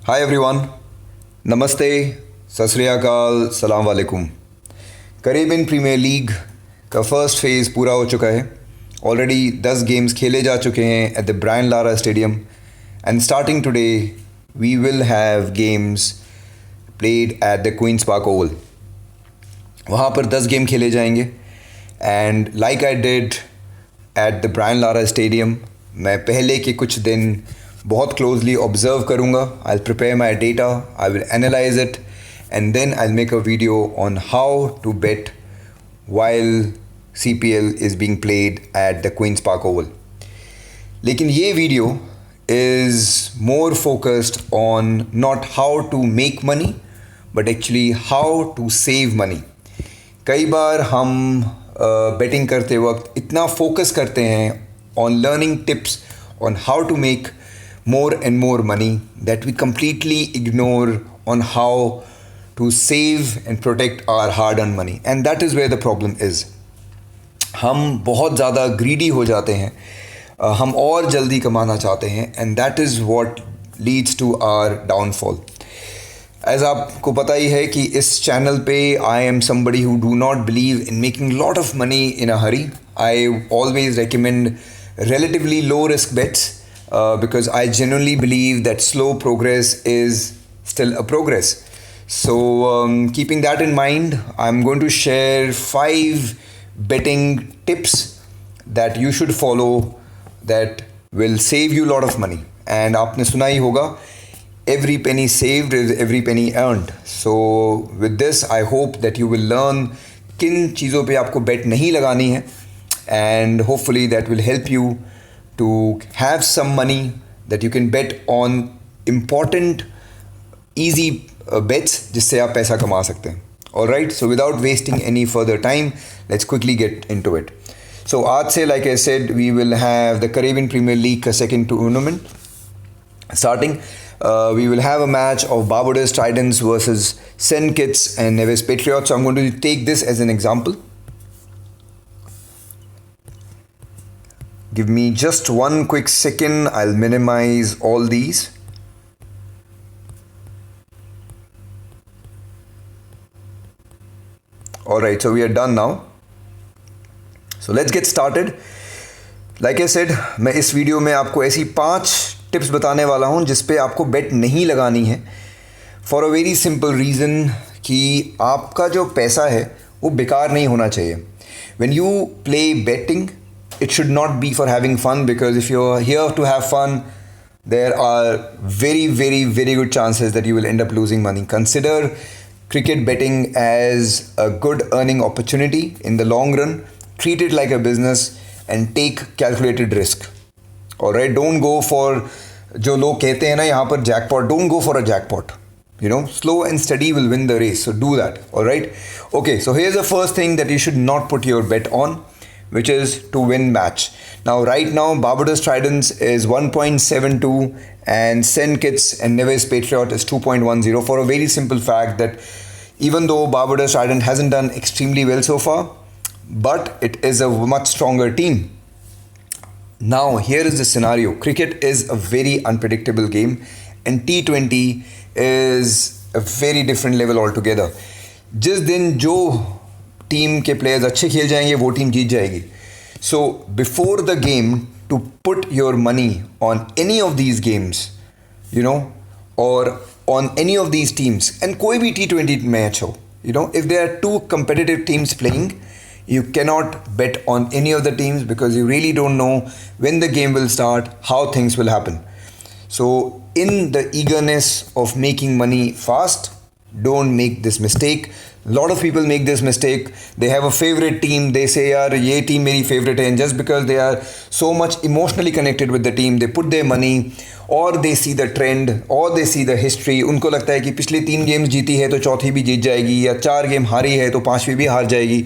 Hi everyone, नमस्ते, सत श्री अकाल, सलाम वालेकुम। करेबियन प्रीमियर लीग का फर्स्ट फेज़ पूरा हो चुका है। ऑलरेडी 10 गेम्स खेले जा चुके हैं at the Brian Lara Stadium and starting today we will have games played at the Queen's Park Oval. वहाँ पर 10 गेम खेले जाएंगे and like I did at the Brian Lara Stadium, मैं पहले के कुछ दिन बहुत क्लोजली ऑब्जर्व करूँगा। I will prepare my data, I will analyse it and then I will make a video on how to bet while CPL is being played at the Queen's Park Oval. लेकिन ये video is more focused on not how to make money but actually how to save money. कई बार हम betting करते वक्त इतना focus करते हैं on learning tips on how to make more and more money that we completely ignore on how to save and protect our hard-earned money, and that is where the problem is. हम बहुत ज़्यादा greedy हो जाते हैं, हम और जल्दी कमाना चाहते हैं and that is what leads to our downfall. As आपको पता ही है कि इस चैनल पे I am somebody who do not believe in making lot of money in a hurry. I always recommend relatively low risk bets because I genuinely believe that slow progress is still a progress. So keeping that in mind, I'm going to share 5 betting tips that you should follow that will save you a lot of money. And आपने सुना ही होगा, every penny saved is every penny earned. So with this, I hope that you will learn किन चीज़ों पे आपको bet नहीं लगानी है and hopefully that will help you to have some money that you can bet on important easy bets जिससे आप पैसा कमा सकते हैं. Alright, so without wasting any further time, let's quickly get into it. So आज से, like I said, we will have the Caribbean Premier League का second tournament starting. We will have a match of Barbados Tridents versus St. Kitts and Nevis Patriots. So I'm going to take this as an example. Give me just one quick second. I'll minimize all these. Alright, so we are done now. So let's get started. Like I said, मैं इस video में आपको ऐसी 5 tips बताने वाला हूँ जिस पे आपको बेट नहीं लगानी है for a very simple reason कि आपका जो पैसा है वो बेकार नहीं होना चाहिए. When you play betting, it should not be for having fun, because if you're here to have fun, there are very, very, very good chances that you will end up losing money. Consider cricket betting as a good earning opportunity in the long run. Treat it like a business and take calculated risk. Alright, don't go for जो लोग कहते हैं ना यहाँ पर jackpot. Don't go for a jackpot. You know, slow and steady will win the race. So do that. Alright. Okay, so here's the first thing that you should not put your bet on, which is to win match. Now, right now, Barbados Tridents is 1.72 and St. Kitts and Nevis Patriot is 2.10, for a very simple fact that even though Barbados Trident hasn't done extremely well so far, but it is a much stronger team. Now, here is the scenario. Cricket is a very unpredictable game and T20 is a very different level altogether. जिस दिन जो team के players अच्छे खेल जाएंगे वो team जीत जाएगी. So before the game, to put your money on any of these games, you know, और on any of these teams, and कोई भी T20 मैच हो, you know, if there are 2 competitive teams playing, you cannot bet on any of the teams because you really don't know when the game will start, how things will happen. So in the eagerness of making money fast, don't make this mistake. A lot of people make this mistake. They have a favorite team. They say, yaar, ye team meri favorite hai. And just because they are so much emotionally connected with the team, they put their money, or they see the trend, or they see the history. उनको लगता है कि पिछले 3 games जीती है तो चौथी भी जीत जाएगी, या 4 गेम हारी है तो 5वीं भी हार जाएगी.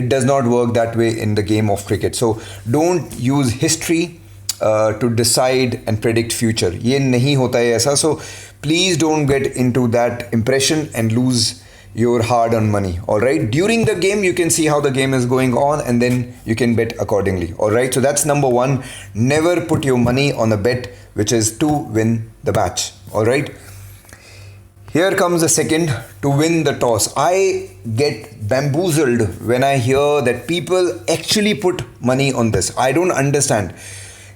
It does not work that way in the game of cricket. So don't use history to decide and predict future. ये नहीं होता है ऐसा. So please don't get into that impression and lose your hard-earned money. Alright, during the game you can see how the game is going on and then you can bet accordingly. Alright, so that's number 1. Never put your money on a bet which is to win the match. All right. Here comes the second, to win the toss. I get bamboozled when I hear that people actually put money on this. I don't understand.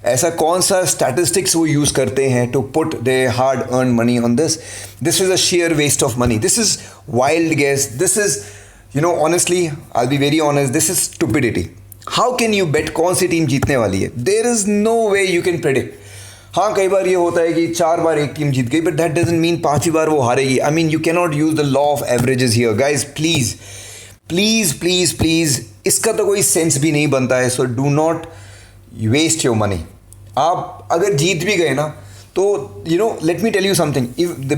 ऐसा कौन सा statistics वो use करते हैं to put their hard earned money on this? This is a sheer waste of money. This is wild guess. This is, honestly, I'll be very honest, this is stupidity. How can you bet कौन सी team जीतने वाली है? There is no way you can predict. हाँ, कई बार ये होता है कि 4 बार एक टीम जीत गई, बट दैट डजंट मीन 5वीं बार वो हारेगी. I mean you can not use the law of averages here guys. Please please please please, इसका तो कोई सेंस भी नहीं बनता है. So do not waste your money. आप अगर जीत भी गए ना, तो let me tell you something.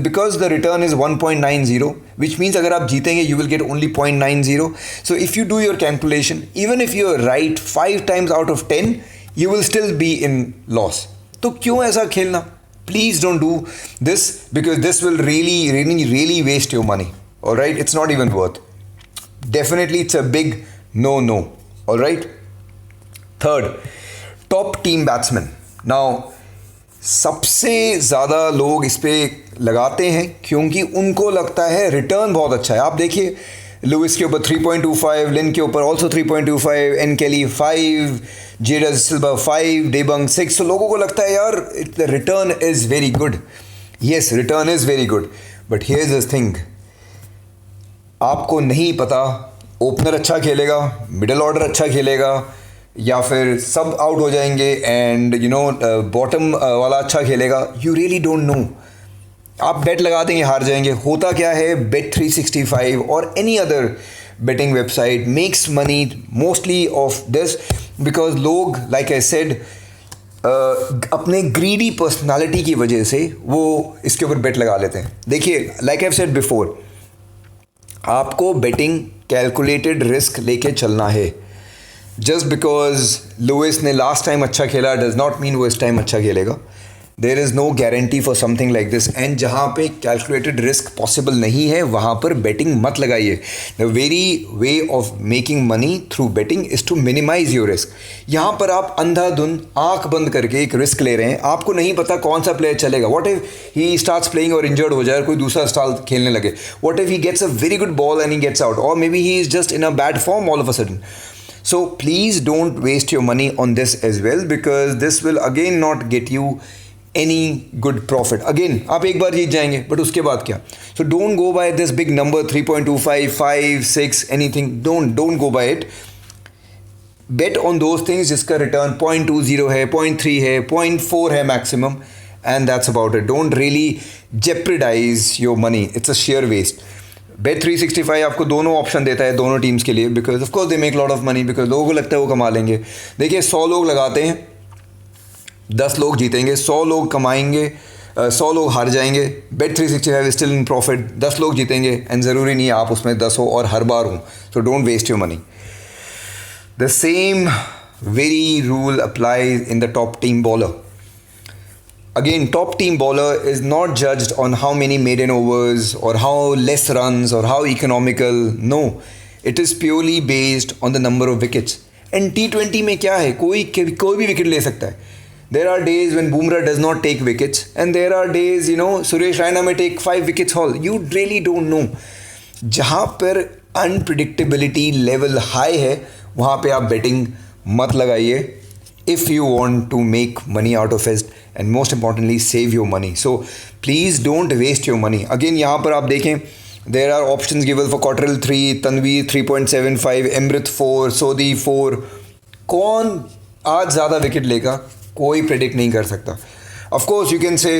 Because the return is 1.90, which means अगर आप जीतेंगे you will get only 0.90. So if you do your calculation, even if you are right 5 times out of 10, you will still be in loss. तो क्यों ऐसा खेलना? Please don't do this, because this will really waste your money. Alright, it's not even worth. Definitely it's a big no. Alright. Third, top team batsman. Now सबसे ज़्यादा लोग इस पे लगाते हैं क्योंकि उनको लगता है रिटर्न बहुत अच्छा है. आप देखिए, लुइस के ऊपर 3.25, लिन के ऊपर ऑल्सो 3.25, एन केली 5, जेडा सिल्वा 5, डेबंग 6. तो लोगों को लगता है यार the return is very good. Yes, return is very good, but here is this thing. आपको नहीं पता ओपनर अच्छा खेलेगा, मिडल ऑर्डर अच्छा खेलेगा, या फिर सब आउट हो जाएंगे एंड बॉटम वाला अच्छा खेलेगा. You really don't know. आप बेट लगा देंगे, हार जाएंगे. होता क्या है, Bet365 और any other betting website makes money mostly off this, because लोग, लाइक आई सेड, अपने ग्रीडी पर्सनालिटी की वजह से वो इसके ऊपर बेट लगा लेते हैं. देखिए, लाइक आई सेड बिफोर, आपको बेटिंग कैलकुलेटेड रिस्क लेके चलना है. जस्ट बिकॉज लुइस ने लास्ट टाइम अच्छा खेला डज नॉट मीन वो इस टाइम अच्छा खेलेगा. There is no guarantee for something like this. And जहाँ पे कैलकुलेटेड रिस्क पॉसिबल नहीं है वहाँ पर बेटिंग मत लगाइए. The very way of making money through betting is to minimise your risk. यहाँ पर आप अंधाधुंध आंख बंद करके एक रिस्क ले रहे हैं. आपको नहीं पता कौन सा प्लेयर चलेगा. What if he starts playing और इंजर्ड हो जाए और कोई दूसरा स्टाइल खेलने लगे. What if he gets a very good ball and he gets out, और maybe he is just in a bad form all of a sudden. So please don't waste your money on this as well, because this will again not get you any good profit. Again, आप एक बार जीत जाएंगे, but उसके बाद क्या? So don't go by this big number 3.25, 5, 6, anything. Don't go by it. Bet on those things जिसका return 0.20 है, 0.3 है, 0.4 है maximum, and that's about it. Don't really jeopardize your money. It's a sheer waste. Bet365 आपको दोनों option देता है दोनों teams के लिए, because of course they make lot of money, because लोगों को लगता है वो कमा लेंगे. देखिए, 100 लोग लगाते हैं, 10 लोग जीतेंगे, 100 लोग कमाएंगे, 100 लोग हार जाएंगे. Bet365 still in profit. 10 लोग जीतेंगे एंड ज़रूरी नहीं है आप उसमें 10 हो और हर बार हो. So don't waste your money. The same very rule applies in the top team bowler. Again, top team bowler is not judged on how many maiden overs or how less runs or how economical. No, it is purely based on the number of wickets. And T20 में क्या है, कोई भी wicket ले सकता है. There are days when Bumrah does not take wickets, and there are days, Suresh Raina may take 5 wickets all. You really don't know. जहाँ पर unpredictability level high है, वहाँ पे आप betting मत लगाइए. If you want to make money out of it, and most importantly save your money. So please don't waste your money. Again, यहाँ पर आप देखें, there are options given for Cottrell 3, Tanveer 3.75, Amrit 4, Sodhi 4. कौन आज ज़्यादा wicket लेगा कोई predict नहीं कर सकता. Of course you can say,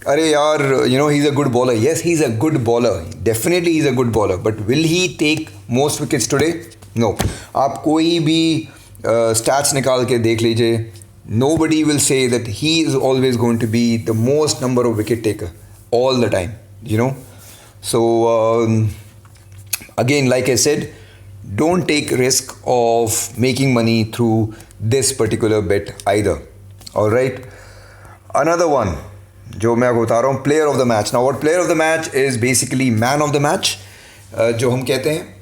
अरे यार, he's a good bowler. Yes, he's a good bowler. Definitely he's a good bowler. But will he take most wickets today? No. आप कोई भी stats निकाल के देख लीजिए. Nobody will say that he is always going to be the most number of wicket taker all the time, So again, like I said, don't take risk of making money through this particular bet either. All right. Another one, जो मैं आपको बता रहा हूँ, player of the match. Now, what player of the match is basically man of the match, जो हम कहते हैं.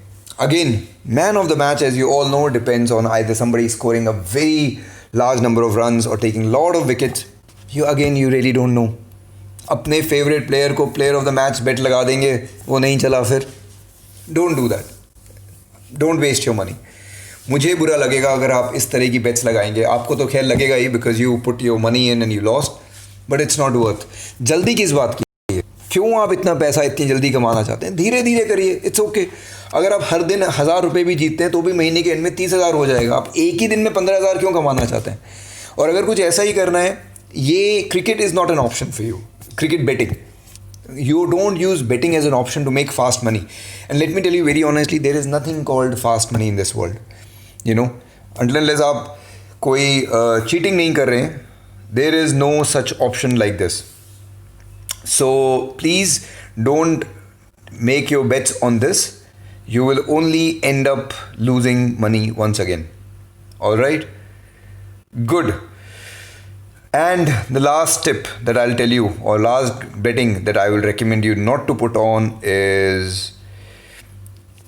Again, man of the match, as you all know, depends on either somebody scoring a very large number of runs or taking a lot of wickets. You really don't know. अपने favourite player को player of the match bet लगा देंगे, वो नहीं चला फिर। Don't do that, don't waste your money. मुझे बुरा लगेगा अगर आप इस तरह की बेट्स लगाएंगे। आपको तो खैर लगेगा ही because you put your money in and you lost, but it's not worth. जल्दी किस बात की है? क्यों आप इतना पैसा इतनी जल्दी कमाना चाहते हैं? धीरे धीरे करिए, इट्स ओके। अगर आप हर दिन 1,000 रुपये भी जीतते हैं तो भी महीने के एंड में 30,000 हो जाएगा। आप एक ही दिन में 15,000 क्यों कमाना चाहते हैं? और अगर कुछ ऐसा ही करना है, ये cricket is not an option for you. Cricket betting, you don't use betting as an option to make fast money. And let me tell you very honestly, there is nothing called fast money in this world, you know, until unless आप कोई cheating नहीं कर रहे हैं, there is no such option like this. So please don't make your bets on this. You will only end up losing money once again. All right, good. And the last tip that I'll tell you, or last betting that I will recommend you not to put on, is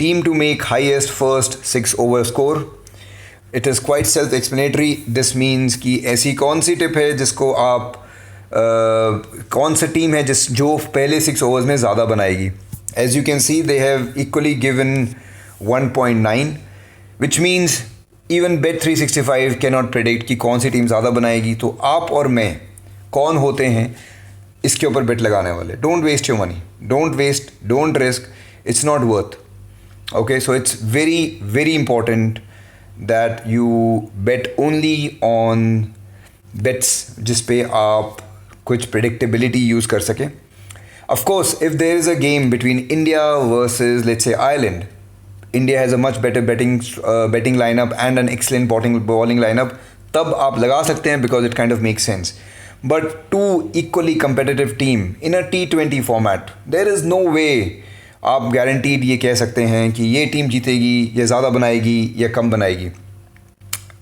team to make highest first 6 over score. It is quite self-explanatory. This means कि ऐसी कौन सी tip है जिसको आप कौन सा team है जो पहले 6 ओवर्स में ज़्यादा बनाएगी. As you can see, they have equally given 1.9, which means even Bet365 cannot predict कि कौन सी टीम ज़्यादा बनाएगी. तो आप और मैं कौन होते हैं इसके ऊपर बेट लगाने वाले. Don't waste your money, don't risk, it's not worth. Okay, so it's very very important that you bet only on bets जिस पे आप कुछ प्रेडिक्टेबिलिटी यूज़ कर सकें. Of course, if there is a game between India versus, let's say, Ireland, India has a much better betting lineup and an excellent bowling lineup. तब आप लगा सकते हैं because it kind of makes sense. But two equally competitive team in a T20 format, there is no way आप guaranteed ये कह सकते हैं कि ये टीम जीतेगी, ये ज़्यादा बनाएगी या कम बनाएगी.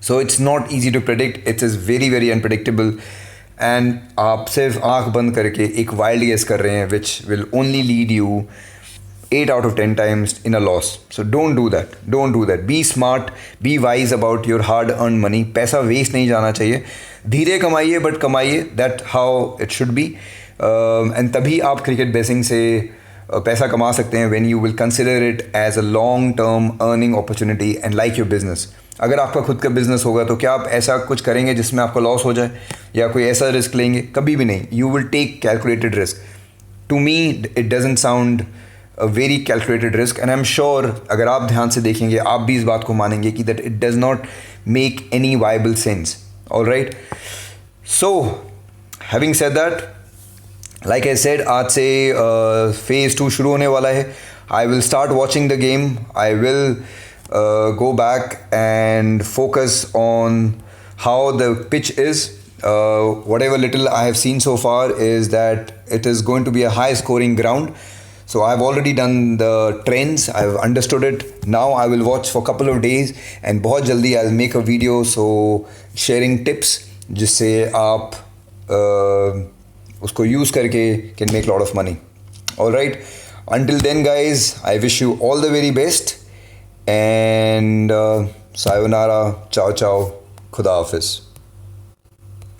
So it's not easy to predict. It is very very unpredictable. And आप सिर्फ आँख बंद करके एक वाइल्ड गेस कर रहे हैं which will only lead you 8 out of 10 times in a loss. So don't do that. Be smart, be wise about your hard earned money. पैसा वेस्ट नहीं जाना चाहिए. धीरे कमाइए बट कमाइए, that how it should be. And तभी आप cricket basin से पैसा कमा सकते हैं when you will consider it as a long term earning opportunity and like your business. अगर आपका खुद का बिजनेस होगा तो क्या आप ऐसा कुछ करेंगे जिसमें आपका लॉस हो जाए या कोई ऐसा रिस्क लेंगे? कभी भी नहीं. You will take calculated risk. To me it doesn't sound a very calculated risk, and I am sure अगर आप ध्यान से देखेंगे आप भी इस बात को मानेंगे कि that it does not make any viable sense. Alright, so having said that, like I said, आज से फेज़ 2 शुरू होने वाला है. I will start watching the game. I will go back and focus on how the pitch is. Whatever little I have seen so far is that it is going to be a high scoring ground. So I have already done the trends, I have understood it. Now I will watch for a couple of days and बहुत जल्दी I'll make a video so sharing tips जिससे आप उसको use करके can make a lot of money. Alright, until then guys, I wish you all the very best. And sayonara, ciao ciao, khuda hafiz.